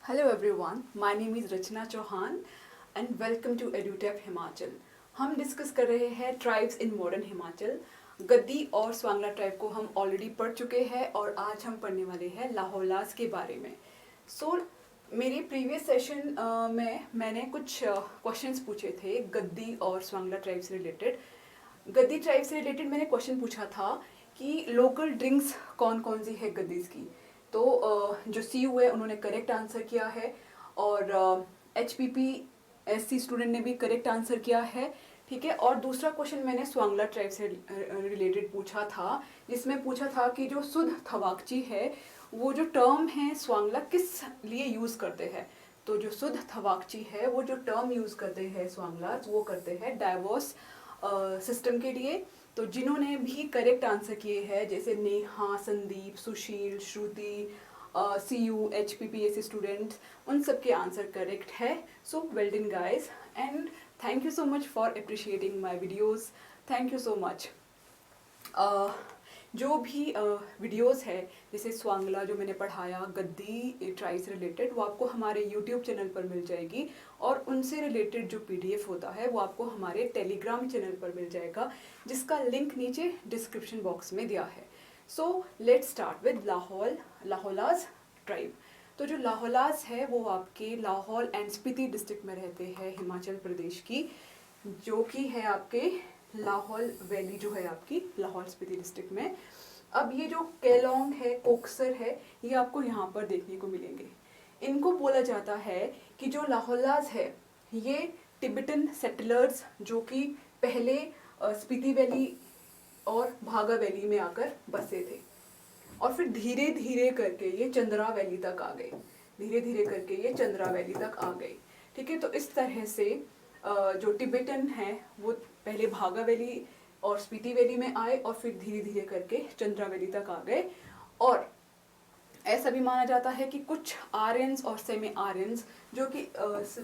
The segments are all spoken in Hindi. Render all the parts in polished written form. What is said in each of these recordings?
Hello everyone, my name is Rachna Chauhan and welcome to EduTech Himachal. हम डिस्कस कर रहे हैं ट्राइब्स इन मॉडर्न हिमाचल। गद्दी और स्वांगला ट्राइब को हम ऑलरेडी पढ़ चुके हैं और आज हम पढ़ने वाले हैं लाहौलास के बारे में। मेरे प्रीवियस सेशन में मैंने कुछ क्वेश्चंस पूछे थे गद्दी और स्वांगला ट्राइब से रिलेटेड। गद्दी ट्राइब से रिलेटेड मैंने क्वेश्चन पूछा था कि लोकल ड्रिंक्स कौन कौन सी है गद्दीज की। तो जो CU है उन्होंने करेक्ट आंसर किया है और HPPSC स्टूडेंट ने भी करेक्ट आंसर किया है। ठीक है, और दूसरा क्वेश्चन मैंने स्वांगला ट्राइब से रिलेटेड पूछा था, जिसमें पूछा था कि जो सुध थवाकची है वो जो टर्म है स्वांगला किस लिए यूज़ करते हैं। तो जो सुध थवाकची है वो जो टर्म यूज़ करते हैं स्वांगला वो करते हैं डाइवोर्स सिस्टम के लिए। तो जिन्होंने भी करेक्ट आंसर किए हैं जैसे नेहा, संदीप, सुशील, श्रुति, CU, HPPSC स्टूडेंट्स, उन सब के आंसर करेक्ट है। So well done guys and thank you so much for appreciating my videos. Thank you so much. जो भी वीडियोस है जैसे स्वांगला जो मैंने पढ़ाया गद्दी ट्राइब से रिलेटेड, वो आपको हमारे यूट्यूब चैनल पर मिल जाएगी और उनसे रिलेटेड जो PDF होता है वो आपको हमारे टेलीग्राम चैनल पर मिल जाएगा, जिसका लिंक नीचे डिस्क्रिप्शन बॉक्स में दिया है। So let's start with Lahaulas tribe. तो जो लाहौलास है वो आपके लाहौल एंड स्पीति डिस्ट्रिक्ट में रहते हैं हिमाचल प्रदेश की, जो कि है आपके लाहौल वैली जो है आपकी लाहौल स्पीति डिस्ट्रिक्ट में। अब ये जो केलोंग है, कोकसर है, ये आपको यहाँ पर देखने को मिलेंगे। इनको बोला जाता है कि जो लाहौलास है ये टिबेटन सेटलर्स जो कि पहले स्पीति वैली और भागा वैली में आकर बसे थे और फिर धीरे धीरे करके ये चंद्रा वैली तक आ गए। धीरे धीरे करके ये चंद्रा वैली तक आ गए। ठीक है, तो इस तरह से जो टिबेटन है वो पहले भागा वैली और स्पीति वैली में आए और फिर धीरे धीरे करके चंद्रा वैली तक आ गए। और ऐसा भी माना जाता है कि कुछ आर्यंस और सेमी आर्यंस जो कि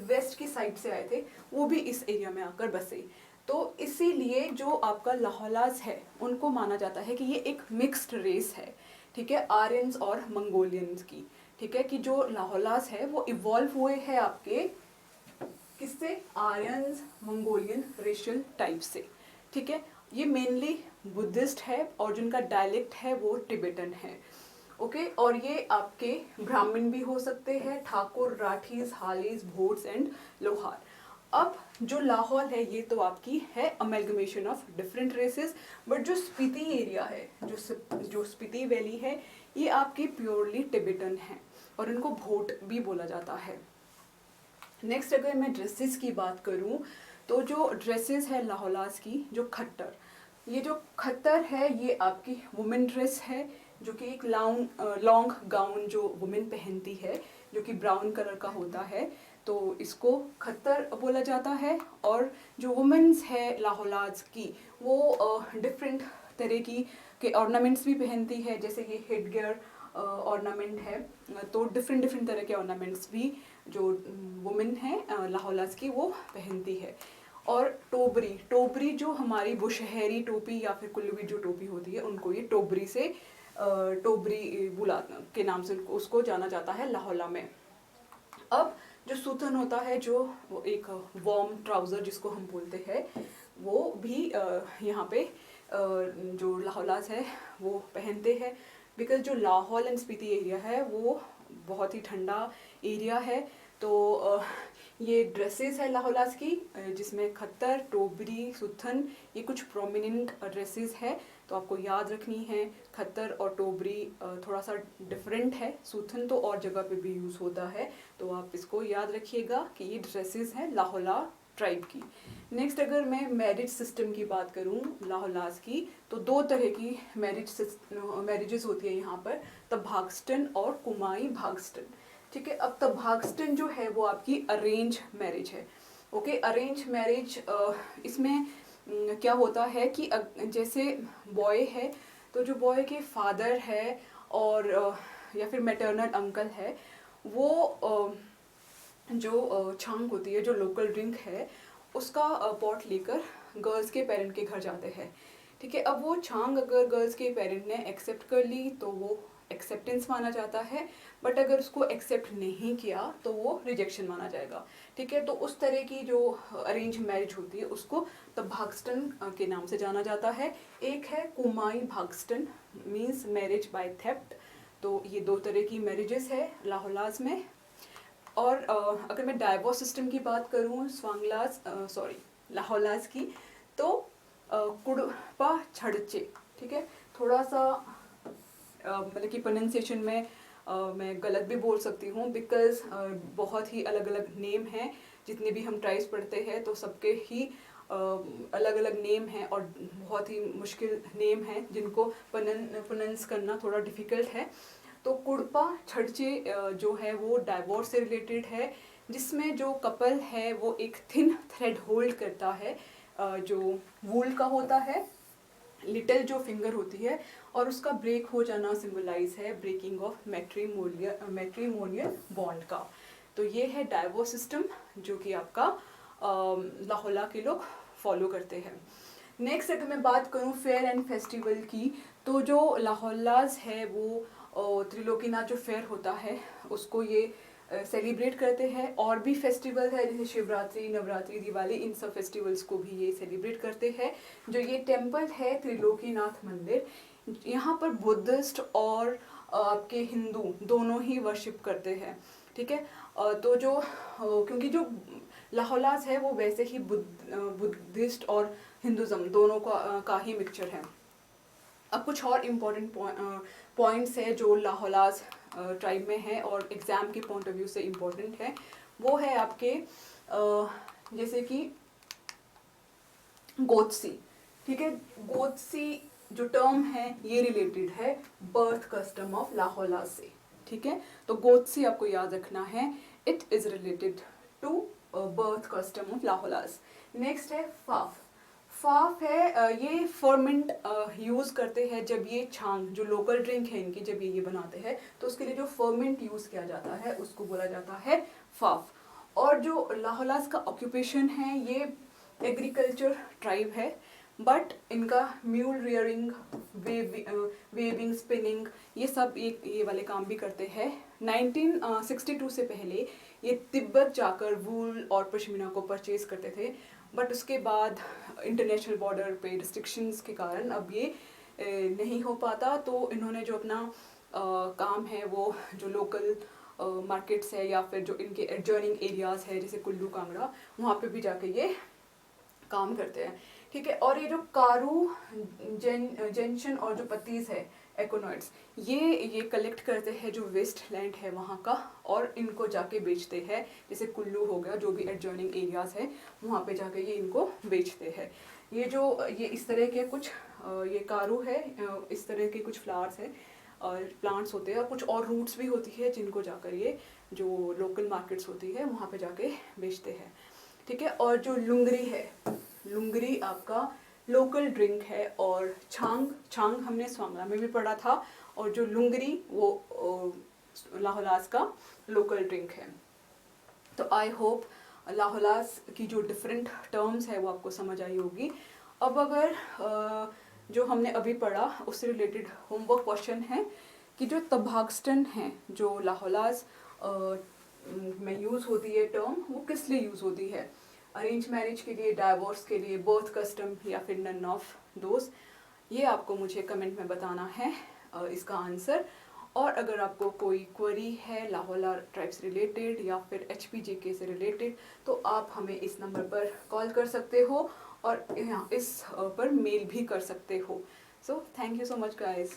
वेस्ट की साइड से आए थे वो भी इस एरिया में आकर बसे। तो इसीलिए जो आपका लाहौलास है उनको माना जाता है कि ये एक मिक्स्ड रेस है। ठीक है, आर्यंस और मंगोलियंस की। ठीक है, कि जो लाहौलास है वो इवॉल्व हुए हैं आपके किससे, आर्यंस मंगोलियन रेशियल टाइप से। ठीक है, ये मेनली बुद्धिस्ट है और जिनका डायलेक्ट है वो टिबेटन है। ओके, और ये आपके ब्राह्मण भी हो सकते हैं, ठाकुर, राठीज, हालीज, भोट्स एंड लोहार। अब जो लाहौल है ये तो आपकी है amalgamation of different races, but जो स्पीति एरिया है, जो स्पीति वैली है, ये आपकी प्योरली टिबेटन है और इनको भोट भी बोला जाता है। नेक्स्ट अगर मैं ड्रेसेस की बात करूं तो जो ड्रेसेस है लाहौलास की, जो खट्टर, ये जो खट्टर है ये आपकी वुमेन ड्रेस है, जो कि एक लॉन्ग गाउन जो वुमेन पहनती है जो कि ब्राउन कलर का होता है, तो इसको खट्टर बोला जाता है। और जो वुमेन्स है लाहौलास की वो डिफरेंट तरह की के ऑर्नामेंट्स भी पहनती है, जैसे ये हेड गियर ऑर्नामेंट है। तो डिफरेंट तरह के ऑर्नामेंट्स भी जो वुमेन है लाहौलास की वो पहनती है। और टोबरी जो हमारी बुशहरी टोपी या फिर कुल्लूवी जो टोपी होती है उनको ये टोबरी से टोबरी बुला के नाम से उसको जाना जाता है लाहौला में। अब जो सूतन होता है, जो वो एक वार्म ट्राउज़र जिसको हम बोलते हैं, वो भी यहाँ पे जो लाहौलास है वो पहनते हैं, बिकॉज जो लाहौल एंड स्पीति एरिया है वो बहुत ही ठंडा एरिया है। तो ये ड्रेसेस है लाहौलास की, जिसमें खत्तर, टोबरी, सुथन, ये कुछ प्रोमिनेंट ड्रेसेस है। तो आपको याद रखनी है, खत्तर और टोबरी थोड़ा सा डिफरेंट है, सुथन तो और जगह पे भी यूज़ होता है, तो आप इसको याद रखिएगा कि ये ड्रेसेस हैं लाहौला ट्राइब की। नेक्स्ट अगर मैं मैरिज सिस्टम की बात करूं लाहौलास की, तो दो तरह की मैरिजेस होती है यहाँ पर, तभागस्टन और कुमाई भागस्टन। ठीक है, अब तभागस्टन जो है वो आपकी अरेंज मैरिज है। ओके, अरेंज मैरिज इसमें क्या होता है कि जैसे बॉय है तो जो बॉय के फादर है और या फिर मैटरनल अंकल है, वो जो छांग होती है, जो लोकल ड्रिंक है, उसका पॉट लेकर गर्ल्स के पेरेंट के घर जाते हैं। ठीक है, अब वो छांग अगर गर्ल्स के पेरेंट ने एक्सेप्ट कर ली तो वो एक्सेप्टेंस माना जाता है, बट अगर उसको एक्सेप्ट नहीं किया तो वो रिजेक्शन माना जाएगा। ठीक है, तो उस तरह की जो अरेंज मैरिज होती है उसको तभागस्टन के नाम से जाना जाता है। एक है कुमाई भागस्टन, मीन्स मैरिज बाय थेफ्ट। तो ये दो तरह की मैरिजेस है लाहौलाज में। और अगर मैं डाइवोर्स सिस्टम की बात करूँ लाहौलाज की, तो कुड़पा छड़चे, ठीक है, थोड़ा सा मतलब कि प्रोनाउंसिएशन में मैं गलत भी बोल सकती हूँ, बिकॉज बहुत ही अलग अलग नेम हैं। जितने भी हम ट्राइब्स पढ़ते हैं तो सबके ही अलग अलग नेम हैं और बहुत ही मुश्किल नेम हैं जिनको प्रोनाउंस करना थोड़ा डिफ़िकल्ट है। तो कुड़पा छड़चे जो है वो डाइवोर्स से रिलेटेड है, जिसमें जो कपल है वो एक थिन थ्रेड होल्ड करता है जो वूल का होता है, लिटिल जो फिंगर होती है, और उसका ब्रेक हो जाना सिंबलाइज है ब्रेकिंग ऑफ मैट्रिमोनियल बॉन्ड का। तो ये है डाइवोर्स सिस्टम जो कि आपका लाहौला के लोग फॉलो करते हैं। नेक्स्ट अगर मैं बात करूँ फेयर एंड फेस्टिवल की, तो जो लाहौलाज है वो त्रिलोकीनाथ जो फेयर होता है उसको ये सेलिब्रेट करते हैं। और भी फेस्टिवल है जैसे शिवरात्रि, नवरात्रि, दिवाली, इन सब फेस्टिवल्स को भी ये सेलिब्रेट करते हैं। जो ये टेम्पल है त्रिलोकीनाथ मंदिर, यहाँ पर बुद्धिस्ट और आपके हिंदू दोनों ही वर्शिप करते हैं। ठीक है, तो जो क्योंकि जो लाहौलाज है वो वैसे ही बुद्धिस्ट और हिंदुज़म दोनों का ही मिक्सचर है। अब कुछ और इम्पोर्टेंट पॉइंट्स है जो लाहौलाज ट्राइब में है और एग्ज़ाम के पॉइंट ऑफ व्यू से इम्पोर्टेंट है। वो है आपके जैसे कि गोत्सी। ठीक है, गोत्सी जो टर्म है ये रिलेटेड है बर्थ कस्टम ऑफ लाहौलाज से। ठीक है, तो गोत्सी आपको याद रखना है, it is related to birth custom of लाहौलाज। नेक्स्ट है फाफ। फाफ है ये फर्मेंट यूज़ करते हैं जब ये छांग जो लोकल ड्रिंक है इनकी, जब ये बनाते हैं तो उसके लिए जो फर्मेंट यूज़ किया जाता है उसको बोला जाता है फाफ। और जो लाहौलाज का ऑक्यूपेशन है ये एग्रीकल्चर ट्राइब है, बट इनका म्यूल रियरिंग, वेविंग, स्पिनिंग, ये सब ये वाले काम भी करते हैं। 1962 से पहले ये तिब्बत जाकर वूल और पश्मीना को परचेज करते थे, बट उसके बाद इंटरनेशनल बॉर्डर पे रिस्ट्रिक्शंस के कारण अब ये नहीं हो पाता। तो इन्होंने जो अपना काम है वो जो लोकल मार्केट्स है या फिर जो इनके एडजॉइनिंग एरियाज़ है जैसे कुल्लू कांगड़ा, वहाँ पे भी जाके ये काम करते हैं। ठीक है, और ये जो कारू जेंशन और जो पत्तीज है एकोनॉइड्स, ये कलेक्ट करते हैं जो वेस्ट लैंड है वहाँ का और इनको जाके बेचते हैं। जैसे कुल्लू हो गया, जो भी एडजॉइनिंग एरियाज़ है वहाँ पे जाके ये इनको बेचते हैं। ये इस तरह के कुछ ये कारू है, इस तरह के कुछ फ्लावर्स है और प्लांट्स होते हैं, और कुछ और रूट्स भी होती है जिनको जाकर ये जो लोकल मार्केट्स होती है वहाँ पे जाके बेचते हैं। ठीक है, और जो लुंगरी है, लुंगरी आपका लोकल ड्रिंक है, और छांग हमने स्वांगला में भी पढ़ा था, और जो लुंगरी वो लाहौलाज का लोकल ड्रिंक है। तो आई होप लाहौलाज की जो डिफरेंट टर्म्स है वो आपको समझ आई होगी। अब अगर जो हमने अभी पढ़ा उससे रिलेटेड होमवर्क क्वेश्चन है कि जो तभागस्टन है जो लाहौलाज में यूज़ होती है टर्म, वो किस लिए यूज़ होती है? अरेंज मैरिज के लिए, डाइवोर्स के लिए, बर्थ कस्टम, या फिर नन ऑफ दोज? ये आपको मुझे कमेंट में बताना है इसका आंसर। और अगर आपको कोई क्वेरी है लाहौला ट्राइब से रिलेटेड या फिर HPGK से रिलेटेड, तो आप हमें इस नंबर पर कॉल कर सकते हो और इस पर मेल भी कर सकते हो। So thank you so much guys.